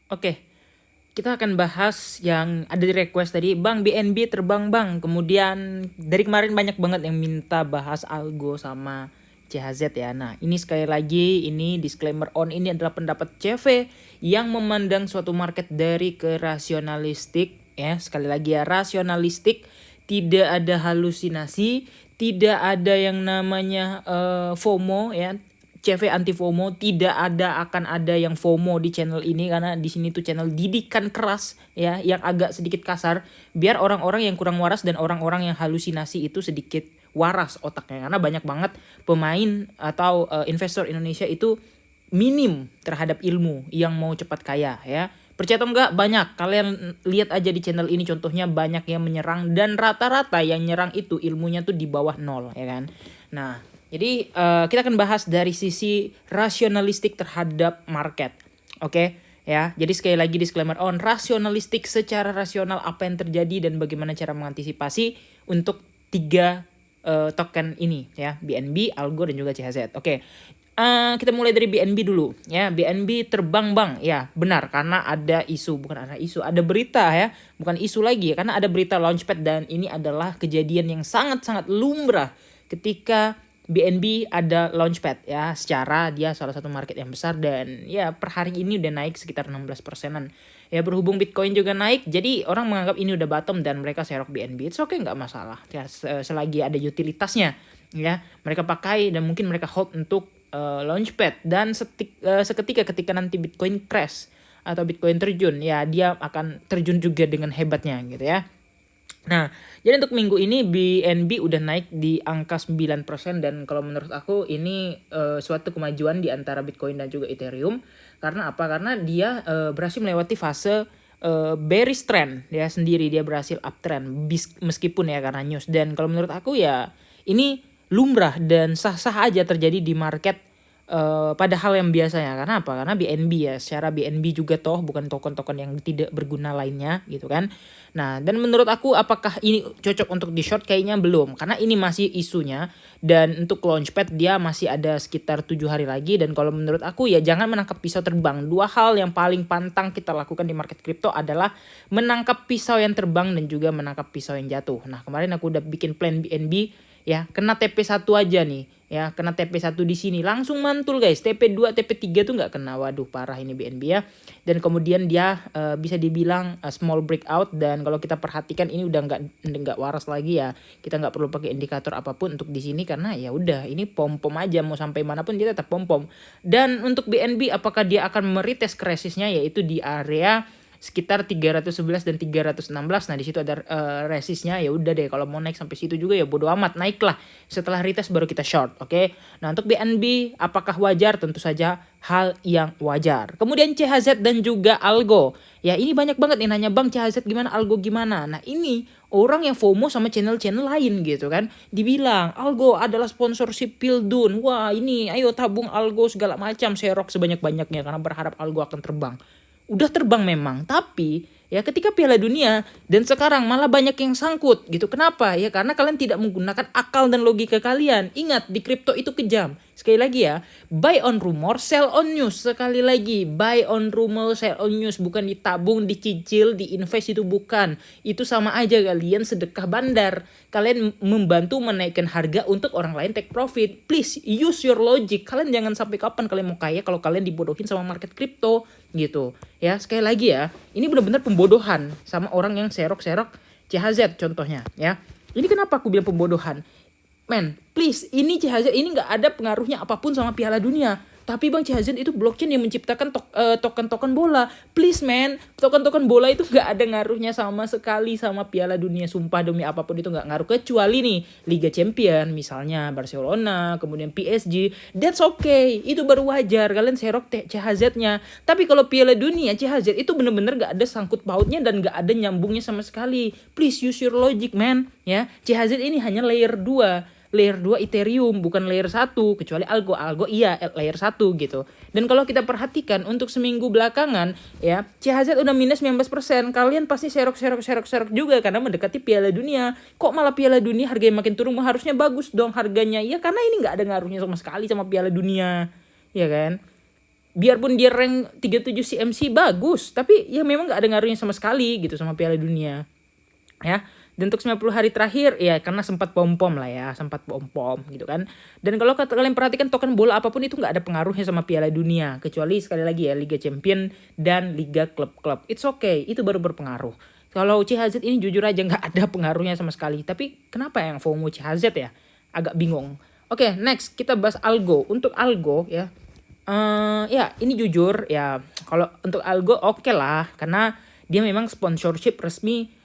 Oke, kita akan bahas yang ada di request tadi, Bang BNB terbang Bang. Kemudian dari kemarin banyak banget yang minta bahas algo sama CHZ ya. Nah ini sekali lagi, ini disclaimer on, ini adalah pendapat CV yang memandang suatu market dari kerasionalistik ya. Sekali lagi ya, rasionalistik, tidak ada halusinasi, tidak ada yang namanya FOMO ya. CV anti FOMO, tidak akan ada yang FOMO di channel ini karena di sini tuh channel didikan keras ya, yang agak sedikit kasar biar orang-orang yang kurang waras dan orang-orang yang halusinasi itu sedikit waras otaknya, karena banyak banget pemain atau investor Indonesia itu minim terhadap ilmu yang mau cepat kaya ya. Percaya atau enggak, banyak. Kalian lihat aja di channel ini contohnya banyak yang menyerang dan rata-rata yang nyerang itu ilmunya tuh di bawah 0 ya kan. Nah, jadi kita akan bahas dari sisi rasionalistik terhadap market. Oke, ya. Jadi sekali lagi disclaimer on, rasionalistik secara rasional apa yang terjadi dan bagaimana cara mengantisipasi untuk tiga token ini ya, BNB, Algo dan juga CHZ. Oke. Kita mulai dari BNB dulu ya. BNB terbang Bang. Ya, benar karena ada isu, bukan ada isu, ada berita ya. Bukan isu lagi ya, karena ada berita launchpad dan ini adalah kejadian yang sangat-sangat lumrah ketika BNB ada launchpad ya, secara dia salah satu market yang besar dan ya per hari ini udah naik sekitar 16%-an. Ya berhubung Bitcoin juga naik, jadi orang menganggap ini udah bottom dan mereka serok BNB. It's okay, nggak masalah. Ya, selagi ada utilitasnya ya, mereka pakai dan mungkin mereka hold untuk launchpad dan seketika ketika nanti Bitcoin crash atau Bitcoin terjun, ya dia akan terjun juga dengan hebatnya gitu ya. Nah, jadi untuk minggu ini BNB udah naik di angka 9% dan kalau menurut aku ini suatu kemajuan di antara Bitcoin dan juga Ethereum. Karena apa? Karena dia berhasil melewati fase bearish trend dia sendiri, dia berhasil uptrend meskipun ya karena news. Dan kalau menurut aku ya ini lumrah dan sah-sah aja terjadi di market pada hal yang biasanya. Karena apa? Karena BNB ya, secara BNB juga toh bukan token-token yang tidak berguna lainnya gitu kan. Nah, dan menurut aku apakah ini cocok untuk di short? Kayaknya belum, karena ini masih isunya dan untuk launchpad dia masih ada sekitar 7 hari lagi. Dan kalau menurut aku ya jangan menangkap pisau terbang. Dua hal yang paling pantang kita lakukan di market crypto adalah menangkap pisau yang terbang dan juga menangkap pisau yang jatuh. Nah, kemarin aku udah bikin plan BNB ya, kena TP1 aja nih ya, kena TP1 di sini langsung mantul guys. TP2 TP3 tuh nggak kena, waduh parah ini BNB ya. Dan kemudian dia bisa dibilang small breakout, dan kalau kita perhatikan ini udah nggak waras lagi ya, kita nggak perlu pakai indikator apapun untuk di sini karena ya udah ini pom-pom aja, mau sampai manapun dia tetap pom-pom. Dan untuk BNB apakah dia akan meretest resistnya, yaitu di area sekitar 311 dan 316. Nah, di situ ada resistnya. Ya udah deh, kalau mau naik sampai situ juga ya bodo amat, naiklah. Setelah retest baru kita short, oke? Nah, untuk BNB apakah wajar? Tentu saja hal yang wajar. Kemudian CHZ dan juga Algo. Ya, ini banyak banget nih nanya, "Bang, CHZ gimana? Algo gimana?" Nah, ini orang yang FOMO sama channel-channel lain gitu kan. Dibilang Algo adalah sponsorship Pildun. Wah, ini ayo tabung Algo segala macam, serok sebanyak-banyaknya karena berharap Algo akan terbang. Udah terbang memang, tapi ya ketika Piala Dunia dan sekarang malah banyak yang sangkut gitu. Kenapa? Ya karena kalian tidak menggunakan akal dan logika kalian. Ingat, di kripto itu kejam. Sekali lagi ya, buy on rumor, sell on news. Sekali lagi, buy on rumor, sell on news. Bukan ditabung, dicicil, diinvest, itu bukan. Itu sama aja kalian sedekah bandar. Kalian membantu menaikkan harga untuk orang lain take profit. Please use your logic. Kalian jangan sampai kapan kalian mau kaya kalau kalian dibodohin sama market kripto gitu. Ya, sekali lagi ya, ini benar-benar pembodohan sama orang yang serok-serok CHZ contohnya ya. Ini kenapa aku bilang pembodohan? Men, please, ini CHZ ini nggak ada pengaruhnya apapun sama Piala Dunia. Tapi Bang, CHZ itu blockchain yang menciptakan token-token bola. Please man, token-token bola itu nggak ada ngaruhnya sama sekali sama Piala Dunia. Sumpah demi apapun itu nggak ngaruh. Kecuali nih Liga Champion misalnya Barcelona, kemudian PSG. That's okay, itu baru wajar. Kalian serok CHZ-nya. Tapi kalau Piala Dunia, CHZ itu bener-bener nggak ada sangkut pautnya dan nggak ada nyambungnya sama sekali. Please use your logic man. Ya, CHZ ini hanya layer 2. Layer 2 Ethereum, bukan layer 1, kecuali Algo iya layer 1 gitu. Dan kalau kita perhatikan untuk seminggu belakangan ya, CHZ udah minus 19%. Kalian pasti serok juga karena mendekati Piala Dunia. Kok malah Piala Dunia harganya makin turun? Harusnya bagus dong harganya. Ya karena ini nggak ada ngaruhnya sama sekali sama Piala Dunia. Ya kan? biarpun dia rank 37 CMC bagus, tapi ya memang nggak ada ngaruhnya sama sekali gitu sama Piala Dunia. Ya. Dan untuk 90 hari terakhir ya karena sempat pom-pom lah ya, sempat pom-pom gitu kan. Dan kalau kalian perhatikan token bola apapun itu nggak ada pengaruhnya sama Piala Dunia, kecuali sekali lagi ya Liga Champion dan Liga klub-klub. It's okay, itu baru berpengaruh. Kalau CHZ ini jujur aja nggak ada pengaruhnya sama sekali. Tapi kenapa yang FOMO CHZ ya? Agak bingung. Oke, next kita bahas Algo. Untuk Algo ya, ya ini jujur ya kalau untuk Algo oke lah karena dia memang sponsorship resmi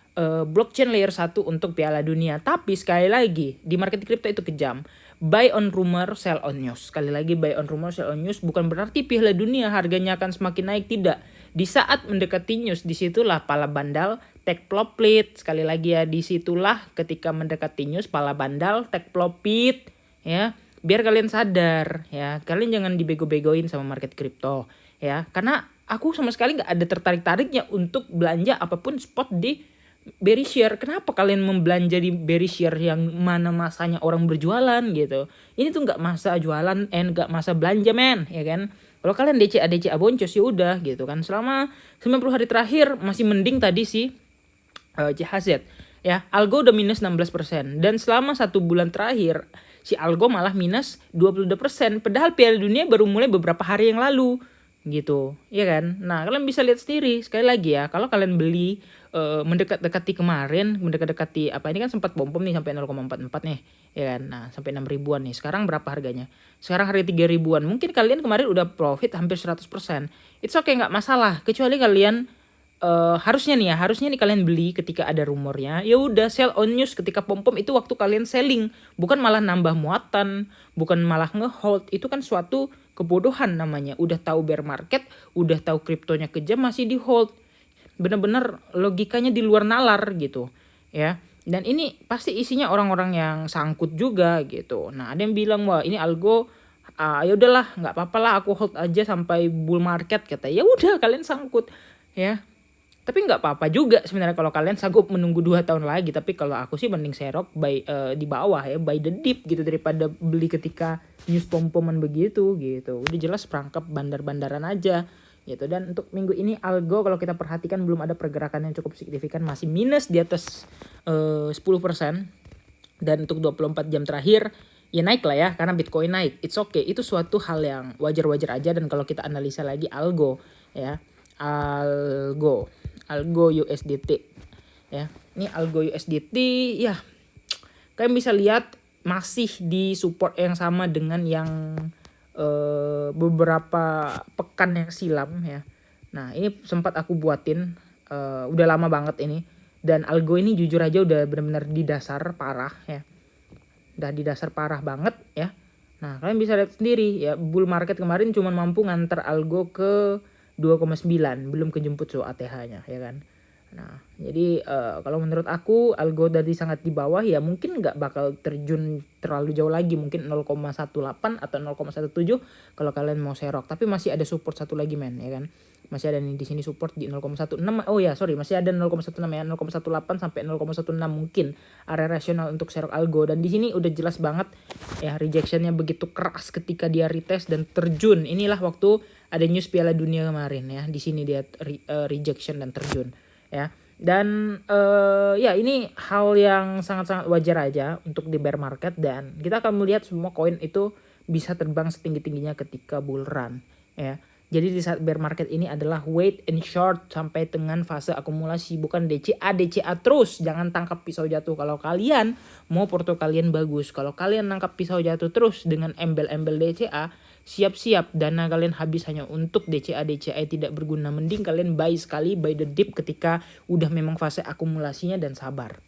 blockchain layer 1 untuk Piala Dunia. Tapi sekali lagi di market crypto itu kejam. Buy on rumor, sell on news. Sekali lagi buy on rumor, sell on news bukan berarti Piala Dunia harganya akan semakin naik, tidak. Di saat mendekati news disitulah pala bandal take profit. Sekali lagi ya disitulah ketika mendekati news pala bandal take profit ya. Biar kalian sadar ya, kalian jangan dibego-begoin sama market crypto ya. Karena aku sama sekali nggak ada tertarik-tariknya untuk belanja apapun spot di bearish share. Kenapa kalian membelanja di bearish share yang mana masanya orang berjualan gitu? Ini tuh nggak masa jualan nggak masa belanja men, ya kan? Kalau kalian DCA boncos ya udah gitu kan. Selama 90 hari terakhir masih mending tadi sih CHZ ya. Algo udah minus 16% dan selama 1 bulan terakhir si Algo malah minus 22%. Padahal Piala Dunia baru mulai beberapa hari yang lalu gitu, ya kan? Nah kalian bisa lihat sendiri sekali lagi ya, kalau kalian beli mendekat-dekati kemarin, mendekat-dekati apa ini kan sempat bom nih sampai 0,44 nih, ya kan? Nah sampai 6 ribuan nih. Sekarang berapa harganya? Sekarang harga 3 ribuan. Mungkin kalian kemarin udah profit hampir 100%. It's okay, nggak masalah. Kecuali kalian harusnya nih kalian beli ketika ada rumornya. Ya udah sell on news ketika pom-pom, itu waktu kalian selling, bukan malah nambah muatan, bukan malah ngehold. Itu kan suatu kebodohan namanya. Udah tahu bear market, udah tahu kriptonya kejam masih di hold. Bener-bener logikanya di luar nalar gitu ya. Dan ini pasti isinya orang-orang yang sangkut juga gitu. Nah ada yang bilang wah ini Algo ya udahlah nggak apa-apa lah aku hold aja sampai bull market, kata. Ya udah kalian sangkut ya. Tapi nggak apa-apa juga sebenarnya kalau kalian sanggup menunggu 2 tahun lagi. Tapi kalau aku sih mending serok buy di bawah ya, buy the dip gitu daripada beli ketika news pom-poman begitu gitu. Udah jelas perangkap bandar-bandaran aja gitu. Dan untuk minggu ini Algo kalau kita perhatikan belum ada pergerakan yang cukup signifikan, masih minus di atas 10%. Dan untuk 24 jam terakhir ya naik lah ya karena Bitcoin naik. It's okay, itu suatu hal yang wajar-wajar aja. Dan kalau kita analisa lagi Algo ya, Algo USDT ya. Ini Algo USDT ya. Kalian bisa lihat masih di support yang sama dengan yang beberapa pekan yang silam ya. Nah ini sempat aku buatin udah lama banget ini. Dan Algo ini jujur aja udah benar-benar di dasar parah ya. Udah di dasar parah banget ya. Nah kalian bisa lihat sendiri ya, bull market kemarin cuma mampu nganter Algo ke 2,9, belum kejemput so ATH-nya ya kan. Nah jadi kalau menurut aku Algo dari sangat di bawah ya, mungkin nggak bakal terjun terlalu jauh lagi, mungkin 0,18 atau 0,17 kalau kalian mau serok. Tapi masih ada support satu lagi men ya kan. Masih ada nih di sini support di 0,16. Oh ya sorry, masih ada 0,16 ya, 0,18 sampai 0,16 mungkin area rasional untuk serok Algo. Dan di sini udah jelas banget ya rejectionnya begitu keras ketika dia retest dan terjun. Inilah waktu ada news Piala Dunia kemarin ya. Di sini dia rejection dan terjun ya. Dan ya ini hal yang sangat-sangat wajar aja untuk di bear market. Dan kita akan melihat semua koin itu bisa terbang setinggi-tingginya ketika bull run ya. Jadi di saat bear market ini adalah wait and short sampai dengan fase akumulasi, bukan DCA terus. Jangan tangkap pisau jatuh. Kalau kalian mau porto kalian bagus, kalau kalian nangkap pisau jatuh terus dengan embel-embel DCA, siap-siap dana kalian habis hanya untuk DCA tidak berguna. Mending kalian buy sekali, buy the dip ketika udah memang fase akumulasinya dan sabar.